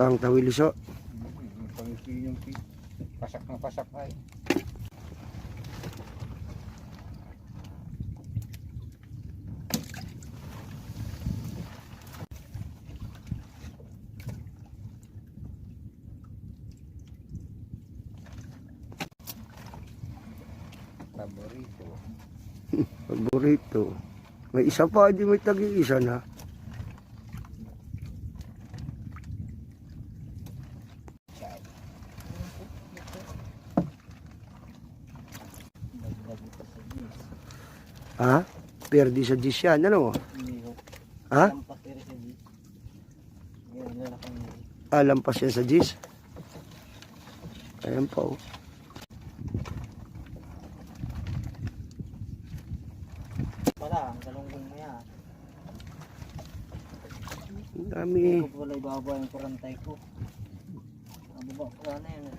Ang tawiliso. Pangiti yung pasak na pasak ay. Paborito. Paborito. May isa pa, di may tagi-isa na. Ha? Perdi sa dis yan, ano? Ha? Lampas yan sa dis. Ayan pa, oh. Pala, ang galunggong mo yan. Ang dami. Hindi ko pala ibaba yung kurantay ko. Nababa ko na yan.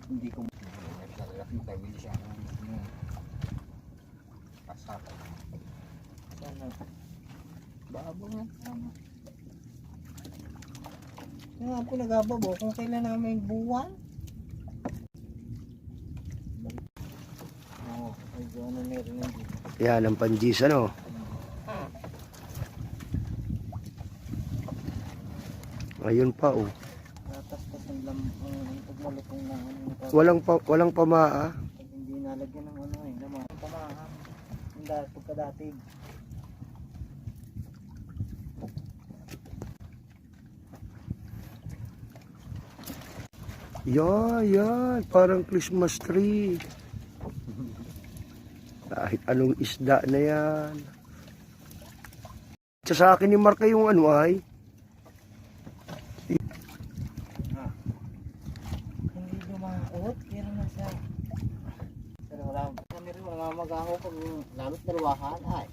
Hindi ko. Naglalaki tawili siya. Pasak. Sana. Babo nga. Tama. Kaya ako nagababo kung kailan namin buwan. Oo, ay ano meron yan dito. Yan, ang panjis, ano? Ayun pa, oh. Tatas ang pagmalutong na ano. Walang pamaa. Pag hindi nalagyan ng ano eh, naman. Pamaha. Hindi, pagkadating. Yan. Parang Christmas tree. Kahit anong isda na yan. Sa akin ni Marka yung ano ay. Hindi dumakot, pero nasa. Pero kami rin wala mag-ako pag lalot dalawahan ay.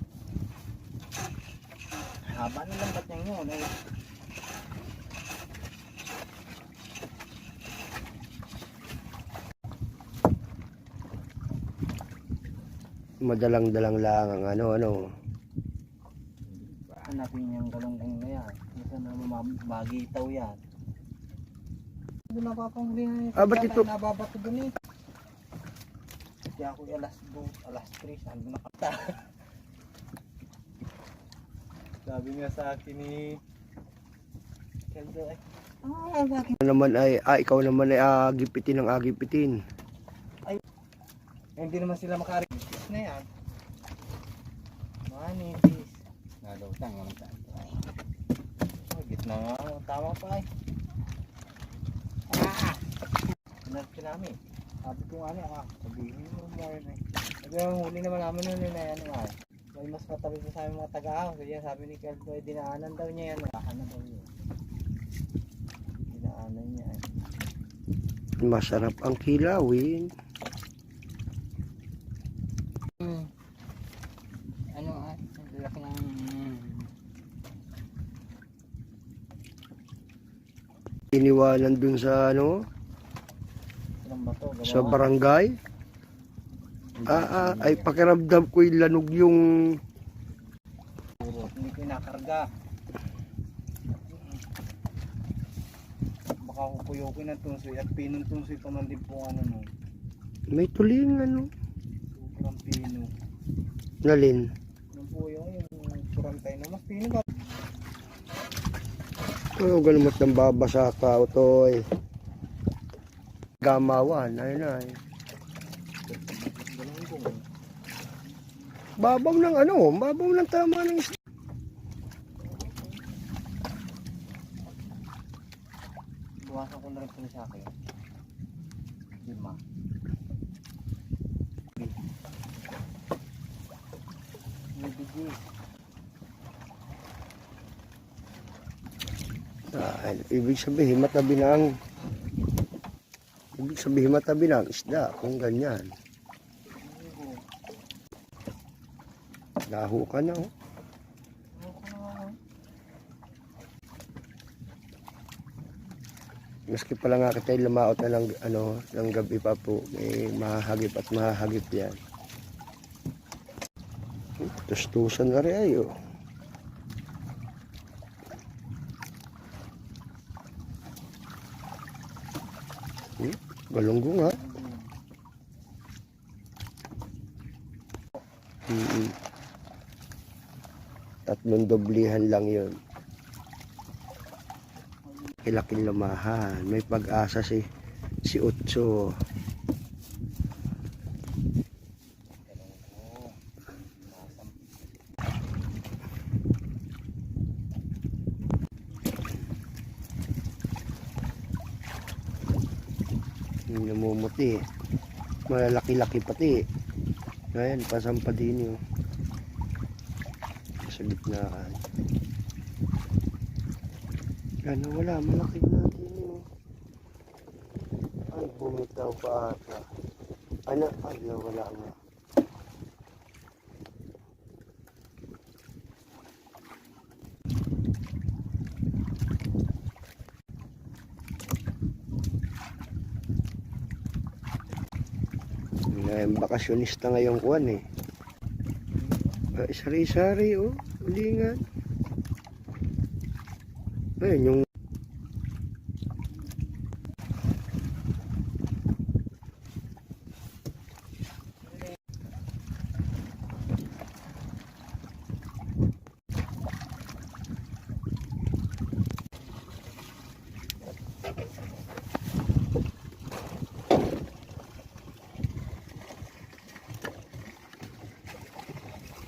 Haba ng lambat niya yun eh. Madalang-dalang lang ang ano. Hanapin niya yung galunggong na yan. Ito na magitaw yan. Hindi napapanghuli na yun. Ba't ito? Nababato dun eh. Kaya ako alas 2, alas 3, saan nakata. Sabi niya sa akin ni Keldo ay, bakit? Ikaw naman ay agipitin ng agipitin. Hindi naman sila makaregister na yan. Manipis. Nalutang naman tayo. Gitna nga, tama pa eh. Pinarki namin. Sabi ko nga niya, sabihin mo mo rin eh. Sabi ang huli naman namin nun na yan nga. May mas matabi pa sa aming mga taga-ahon. Kaya sabi ni Keldo, dinaanan daw niya yan. Dinaanan daw niya. Dinaanan niya eh. Masarap ang kilawin. Ano ah, ang laki ng Iniwanan dun sa ano, bato, sa barangay. Ay pakiramdam ko yung lanog yung puro. Hindi ko inakarga. Baka kupuyukin ng tunsoy at pinong tunsoy pa man din po ano no. may tuling ano. Sobrang pino. Nalin. Ano po yung kurantay na mas pino ba? Ganun mat ng babasa ka, otoy. Gamawan, ayun ay. Babaw ng ano, babaw ng tama ng isda. Buwasan ko na rin po sa akin. Lima. Ibig sabihin matabi na ang isda kung ganyan. Laho ka na, oh. Maski pala nga kita lumaot na ng, ng gabi pa po, may mahahagip at mahahagip yan. Tustusan na rin ayo. Malunggong ha. Tatlong doblihan lang yun. Kilaking lumahan. May pag-asa si Utso. Yung namumuti. Malalaki-laki pati. Ayan, pasampa din yun. Sa gitnaan. Ano, wala. Malaki natin yun. Ay, bumitaw pa ata. Ano? Ay, wala nga. Bakasyonista ngayong kuwan eh. Sari-sari oh, ulingan. Ayun yung